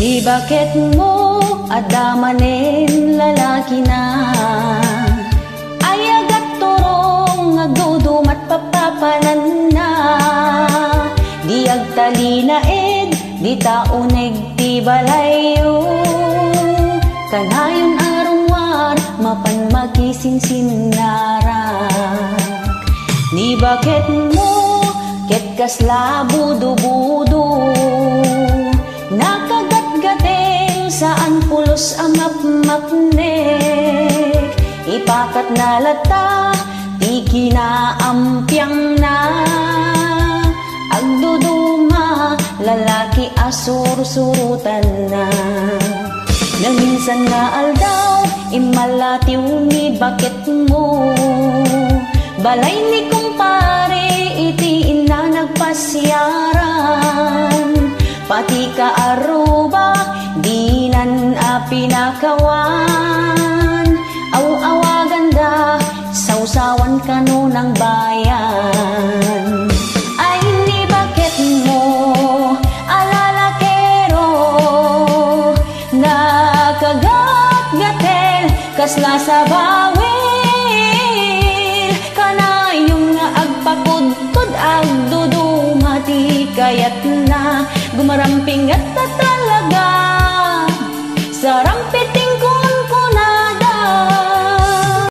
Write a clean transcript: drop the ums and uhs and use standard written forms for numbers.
Di bakit mo adamanen lalaki na ayag at turong agdudumat papapanan na di agtalinaed di tauneg ti balayo kanayon arungwar mapan makisinsinnarak. Di bakit mo ket kasla budo-budo nakagat-gating saan pulos amap-mapnek ipakat na lata di kinaampiang na agduduma lalaki asur-surutan na naminsan nga aldaw imalatiw ni bakit mo balay ni kumpare iti ina nagpasyaran pati ka aruba dinan a pinakawan aw-awagan da sausawan kano ng bayan. Ay ni bakit mo alalakero nakagat-gatel kasla sa bawil kanayong nga agpakudkod agdudumati kayat na gumaramping at tata